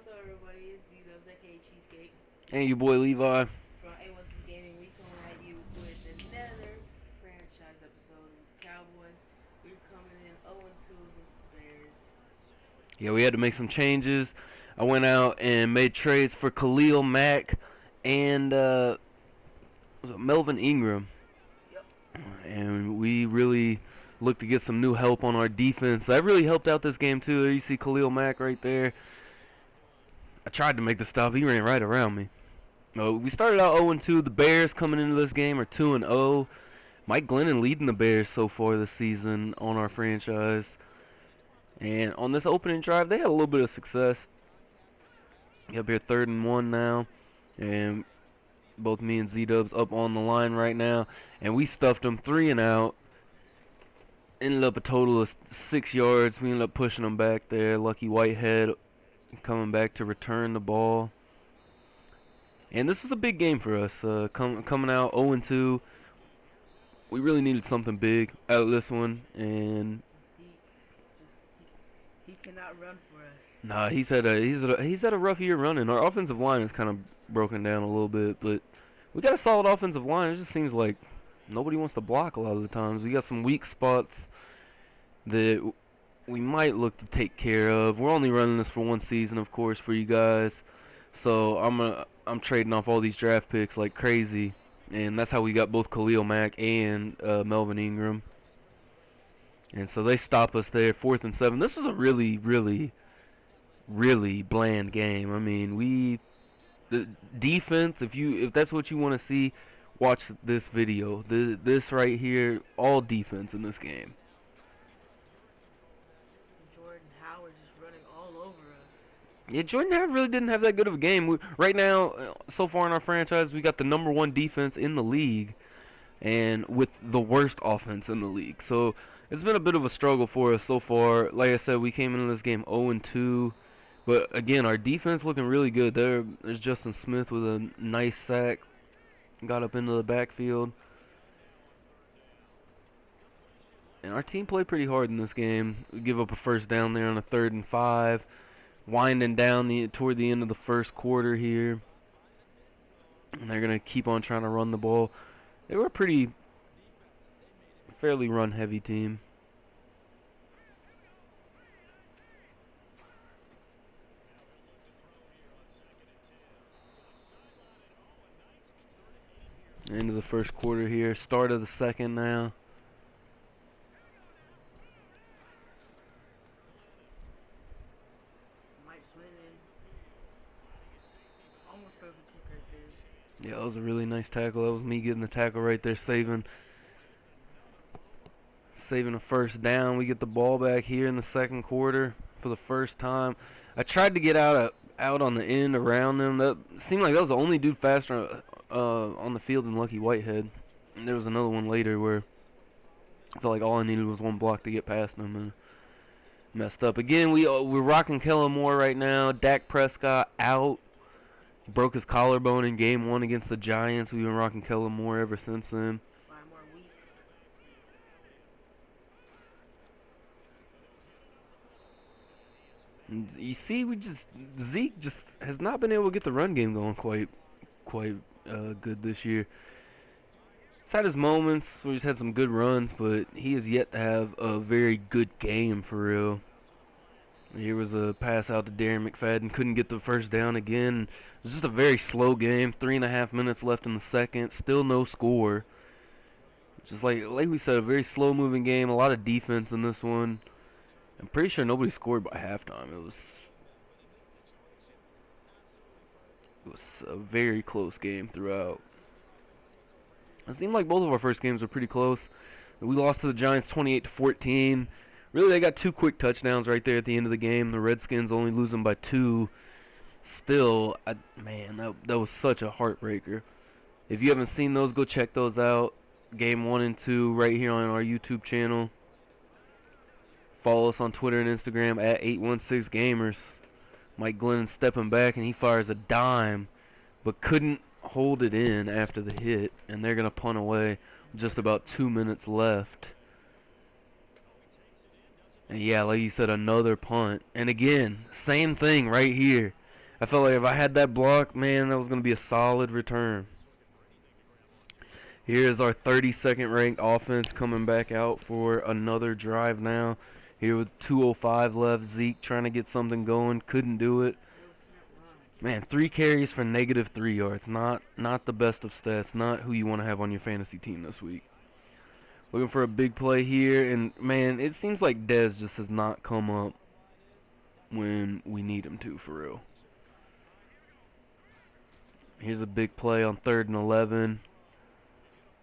up, everybody? It's Z-Dubs, aka Cheesecake, And your boy Levi. from A1C's Gaming. We coming at you with another franchise episode with the Cowboys. We're coming in 0-2 against the Bears. Yeah, we had to make some changes. I went out and made trades for Khalil Mack and Melvin Ingram. Yep. And we really looked to get some new help on our defense. That really helped out this game, too. You see Khalil Mack right there. I tried to make the stop. He ran right around me. We started out 0-2. The Bears coming into this game are 2-0. Mike Glennon leading the Bears so far this season on our franchise. And on this opening drive, they had a little bit of success. Up here 3rd and 1 now. And both me and Z-Dubs up on the line right now. And we stuffed them 3 and out. Ended up a total of 6 yards. We ended up pushing them back there. Lucky Whitehead coming back to return the ball. And this was a big game for us. Coming out 0-2. We really needed something big out of this one. And Zeke, he cannot run for us. nah, he's had a rough year running. Our offensive line is kind of broken down a little bit, but we got a solid offensive line. It just seems like nobody wants to block a lot of the times. We got some weak spots that we might look to take care of. We're only running this for one season, of course, for you guys. So I'm trading off all these draft picks like crazy, and that's how we got both Khalil Mack and Melvin Ingram. And so they stop us there, 4th and 7. This was a really, really, really bland game. I mean, the defense. If that's what you want to see, watch this video. This right here, all defense in this game. Jordan Howard just running all over us. Yeah, Jordan Howard really didn't have that good of a game. Right now, so far in our franchise, we got the #1 defense in the league, and with the worst offense in the league. So it's been a bit of a struggle for us so far. Like I said, we came into this game 0-2. But again, our defense looking really good. There's Justin Smith with a nice sack. Got up into the backfield. And our team played pretty hard in this game. We give up a first down there on a 3rd and 5. Winding down toward the end of the first quarter here. And they're going to keep on trying to run the ball. They were a fairly run-heavy team. End of the first quarter here. Start of the second now. Mike Glennon almost throws a pick right there. Yeah, that was a really nice tackle. That was me getting the tackle right there, saving a first down. We get the ball back here in the second quarter for the first time. I tried to get out on the end around them. That seemed like that was the only dude faster on the field than Lucky Whitehead. And there was another one later where I felt like all I needed was one block to get past them and messed up. Again, we're rocking Kellen Moore right now. Dak Prescott out. He broke his collarbone in game 1 against the Giants. We've been rocking Kellen Moore ever since then. 5 more weeks. And you see, Zeke just has not been able to get the run game going quite good this year. He's had his moments where he's had some good runs, but he has yet to have a very good game for real. Here was a pass out to Darren McFadden. Couldn't get the first down again. It was just a very slow game. 3.5 minutes left in the second. Still no score. Just like we said, a very slow-moving game. A lot of defense in this one. I'm pretty sure nobody scored by halftime. It was a very close game throughout. It seemed like both of our first games were pretty close. We lost to the Giants 28-14. Really, they got 2 quick touchdowns right there at the end of the game. The Redskins only losing by 2. Still, man, that was such a heartbreaker. If you haven't seen those, go check those out. Game 1 and 2 right here on our YouTube channel. Follow us on Twitter and Instagram at 816gamers. Mike Glennon stepping back and he fires a dime, but couldn't hold it in after the hit, and they're going to punt away with just about 2 minutes left. And yeah, like you said, another punt. And again, same thing right here. I felt like if I had that block, man, that was going to be a solid return. Here's our 32nd ranked offense coming back out for another drive now. Here with 2:05 left, Zeke trying to get something going, couldn't do it. Man, 3 carries for -3 yards. Not the best of stats. Not who you want to have on your fantasy team this week. Looking for a big play here, and man, it seems like Dez just has not come up when we need him to, for real. Here's a big play on 3rd and 11.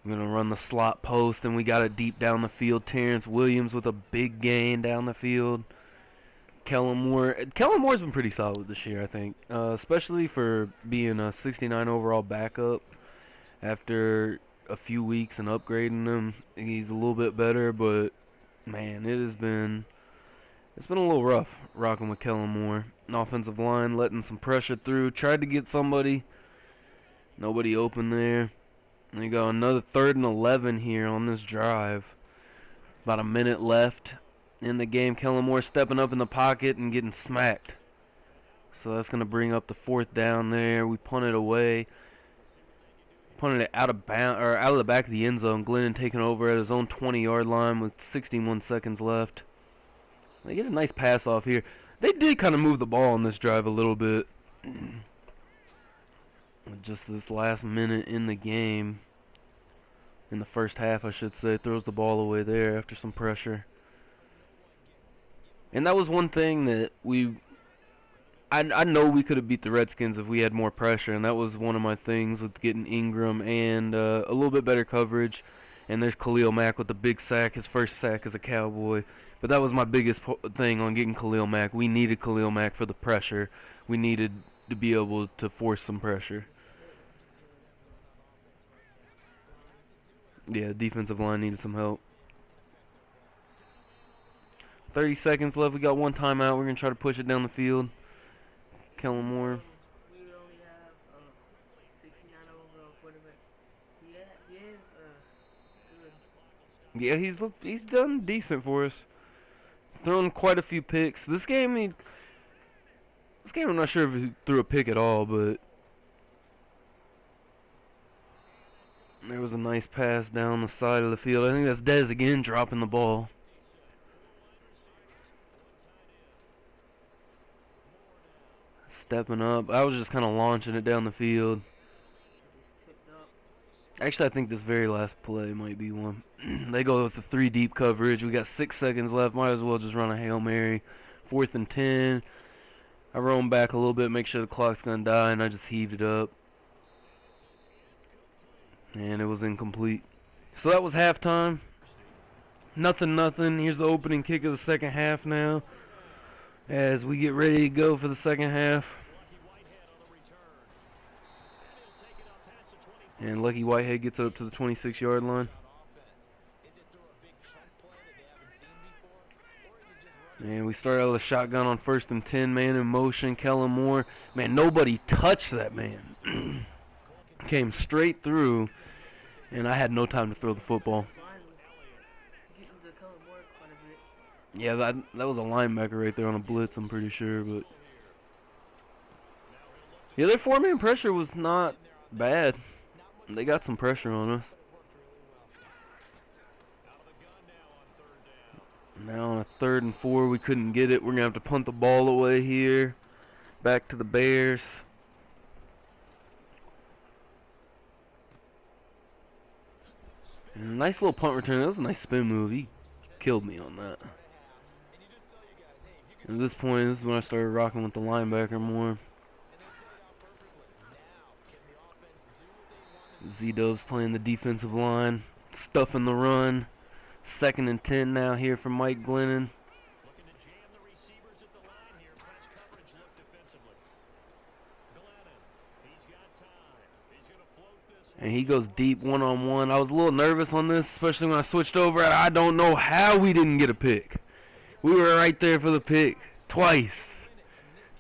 We're going to run the slot post, and we got it deep down the field. Terrence Williams with a big gain down the field. Kellen Moore's been pretty solid this year, I think, especially for being a 69 overall backup. After a few weeks and upgrading him, he's a little bit better, but man, it's been a little rough rocking with Kellen Moore. An offensive line letting some pressure through. Tried to get somebody. Nobody open there. And you got another 3rd and 11 here on this drive. About a minute left in the game. Kellen Moore stepping up in the pocket and getting smacked. So that's going to bring up the 4th down there. We punt it away. Punted it out of bound, or out of the back of the end zone. Glennon taking over at his own 20-yard line with 61 seconds left. They get a nice pass off here. They did kind of move the ball on this drive a little bit. Just this last minute in the game, in the first half, I should say, throws the ball away there after some pressure. And that was one thing that I know we could have beat the Redskins if we had more pressure, and that was one of my things with getting Ingram and a little bit better coverage. And there's Khalil Mack with the big sack, his first sack as a Cowboy. But that was my biggest thing on getting Khalil Mack. We needed Khalil Mack for the pressure. We needed to be able to force some pressure. Yeah, defensive line needed some help. 30 seconds left. We got one timeout. We're going to try to push it down the field. Kellen Moore. We only have 69 overall quarterback. He is good. Yeah, he's done decent for us. He's thrown quite a few picks. This game I'm not sure if he threw a pick at all, but there was a nice pass down the side of the field. I think that's Dez again dropping the ball. Stepping up. I was just kind of launching it down the field. Actually, I think this very last play might be one. They go with the 3 deep coverage. We got 6 seconds left. Might as well just run a Hail Mary. 4th and 10. I roam back a little bit, make sure the clock's going to die, and I just heaved it up. And it was incomplete. So that was halftime. 0-0. Here's the opening kick of the second half now, as we get ready to go for the second half. And Lucky Whitehead gets up to the 26-yard line. And we start out with a shotgun on 1st and 10, man in motion. Kellen Moore. Man, nobody touched that man. Came straight through, and I had no time to throw the football. Yeah, that was a linebacker right there on a blitz, I'm pretty sure. But yeah, their 4-man pressure was not bad. They got some pressure on us. Now on a 3rd and 4, we couldn't get it. We're going to have to punt the ball away here. Back to the Bears. And a nice little punt return. That was a nice spin move. He killed me on that. At this point, this is when I started rocking with the linebacker more. Z-Dub's playing the defensive line, stuffing the run. 2nd and 10 now here from Mike Glennon. And he goes deep one-on-one. I was a little nervous on this, especially when I switched over. I don't know how we didn't get a pick. We were right there for the pick twice.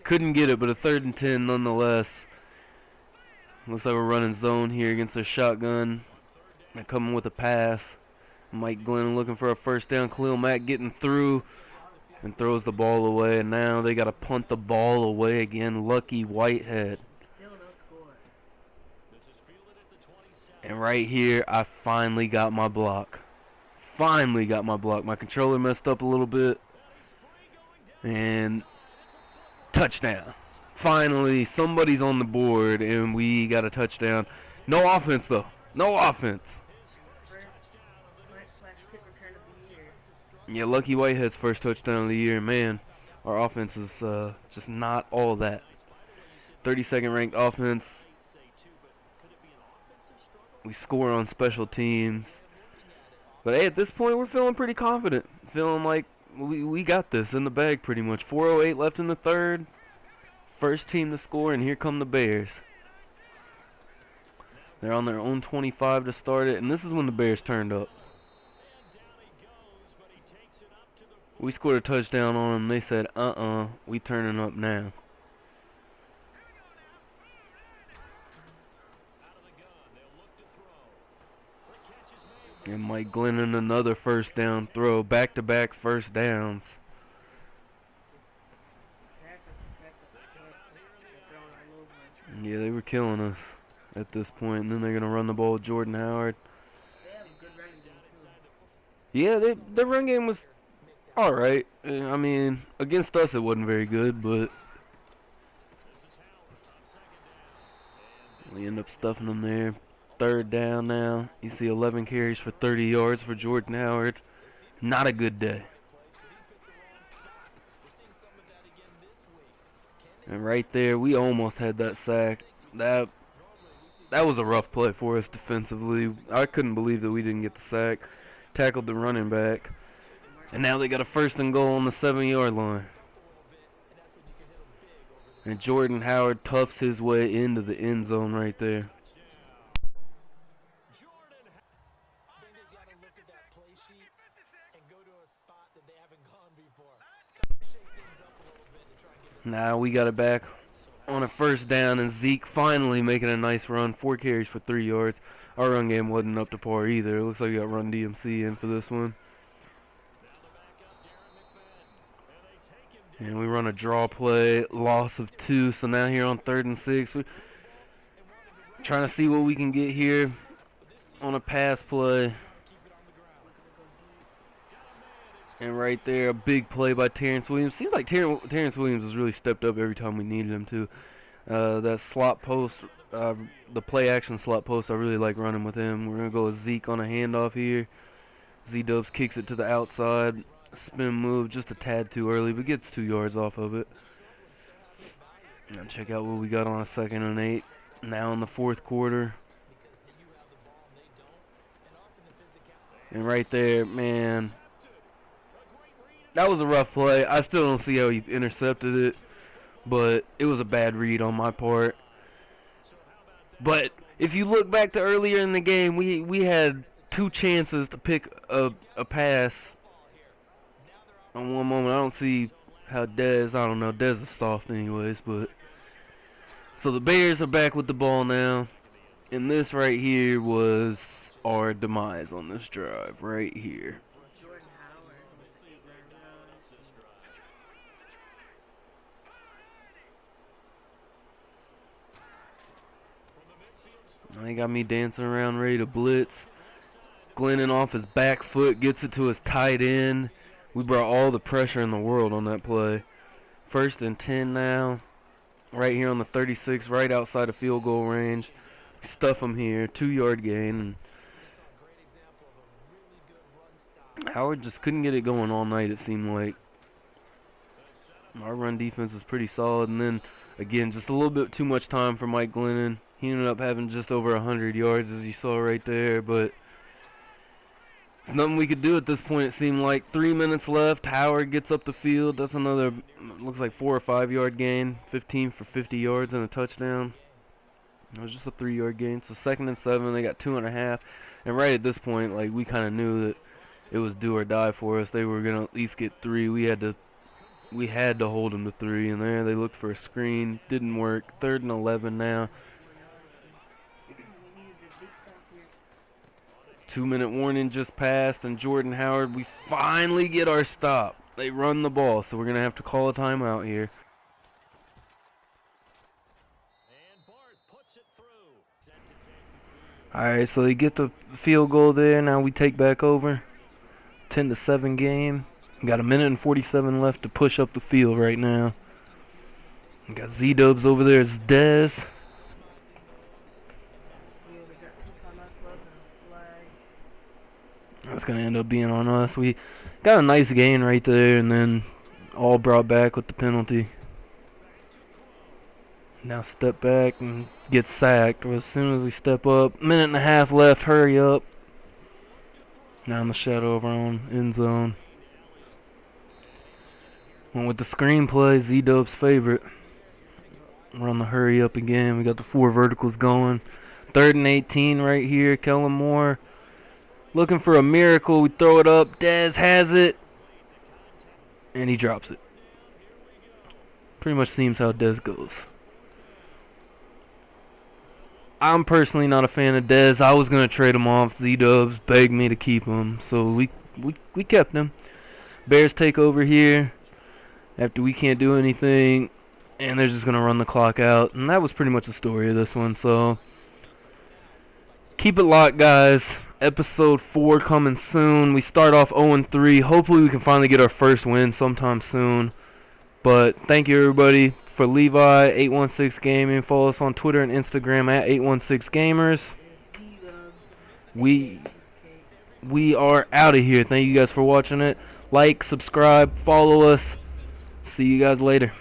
Couldn't get it, but a 3rd and 10 nonetheless. Looks like we're running zone here against their shotgun. They're coming with a pass. Mike Glennon looking for a 1st down. Khalil Mack getting through. and throws the ball away. And now they got to punt the ball away again. Lucky Whitehead. Still no score. And right here, I finally got my block. Finally got my block. My controller messed up a little bit. And touchdown. Finally, somebody's on the board, and we got a touchdown. No offense, though. No offense. First punt/kick return of the year. Yeah, Lucky Whitehead's first touchdown of the year. Man, our offense is just not all that. 32nd ranked offense. We score on special teams. But hey, at this point, we're feeling pretty confident. Feeling like we got this in the bag pretty much. 4:08 left in the third. First team to score, and here come the Bears. They're on their own 25 to start it, and this is when the Bears turned up. We scored a touchdown on them. They said, we turning up now. And Mike Glennon, another first down throw. Back-to-back first downs. Yeah, they were killing us at this point. And then they're going to run the ball with Jordan Howard. Yeah, their run game was alright. I mean, against us it wasn't very good, but we end up stuffing them there. Third down now. You see 11 carries for 30 yards for Jordan Howard. Not a good day. And right there, we almost had that sack. That was a rough play for us defensively. I couldn't believe that we didn't get the sack. Tackled the running back. And now they got a 1st and goal on the 7-yard line. And Jordan Howard toughs his way into the end zone right there. Now we got it back on a 1st down, and Zeke finally making a nice run. 4 carries for 3 yards. Our run game wasn't up to par either. It looks like we got Run DMC in for this one. And we run a draw play, loss of 2. So now here on 3rd and 6, we're trying to see what we can get here on a pass play. And right there, a big play by Terrence Williams. Seems like Terrence Williams has really stepped up every time we needed him to. That slot post, the play action slot post, I really like running with him. We're going to go with Zeke on a handoff here. Z-Dubs kicks it to the outside. Spin move just a tad too early, but gets 2 yards off of it. Now check out what we got on a 2nd and 8. Now in the 4th quarter. And right there, man, that was a rough play. I still don't see how he intercepted it, but it was a bad read on my part. But if you look back to earlier in the game, we had 2 chances to pick a pass on one moment. I don't see how Dez, I don't know, Dez is soft anyways, but so the Bears are back with the ball now, and this right here was our demise on this drive right here. They got me dancing around ready to blitz. Glennon off his back foot gets it to his tight end. We brought all the pressure in the world on that play. 1st and 10 now. Right here on the 36, right outside of field goal range. Stuff him here, 2-yard gain. And Howard just couldn't get it going all night, it seemed like. Our run defense is pretty solid. And then, again, just a little bit too much time for Mike Glennon. He ended up having just over 100 yards, as you saw right there, but it's nothing we could do at this point. It seemed like 3 minutes left. Howard gets up the field. That's another, looks like 4 or 5 yard gain. 15 for 50 yards and a touchdown. It was just a 3-yard gain. So 2nd and 7, they got 2.5. And right at this point, like, we kind of knew that it was do or die for us. They were gonna at least get 3. We had to hold them to 3. And there they looked for a screen. Didn't work. 3rd and 11 now. 2-minute warning just passed, and Jordan Howard, we finally get our stop. They run the ball, so we're going to have to call a timeout here. Alright, so they get the field goal there. Now we take back over. 10-7 game. Got a minute and 47 left to push up the field right now. We got Z-Dubs over there as Dez. We only got 2 timeouts left and a flag. That's going to end up being on us. We got a nice gain right there, and then all brought back with the penalty. Now step back and get sacked. As soon as we step up, minute and a half left, hurry up. Now in the shadow of our own end zone. Went with the screenplay, Z-Dub's favorite. We're on the hurry up again. We got the 4 verticals going. 3rd and 18 right here. Kellen Moore looking for a miracle. We throw it up. Dez has it. And he drops it. Pretty much seems how Dez goes. I'm personally not a fan of Dez. I was going to trade him off. Z-Dubs begged me to keep him. So we kept him. Bears take over here after we can't do anything. And they're just going to run the clock out. And that was pretty much the story of this one. So keep it locked, guys. Episode 4 coming soon. We start off 0-3. Hopefully we can finally get our first win sometime soon. But thank you, everybody. For Levi, 816 Gaming. Follow us on Twitter and Instagram at 816 Gamers. We are out of here. Thank you guys for watching it. Like, subscribe, follow us. See you guys later.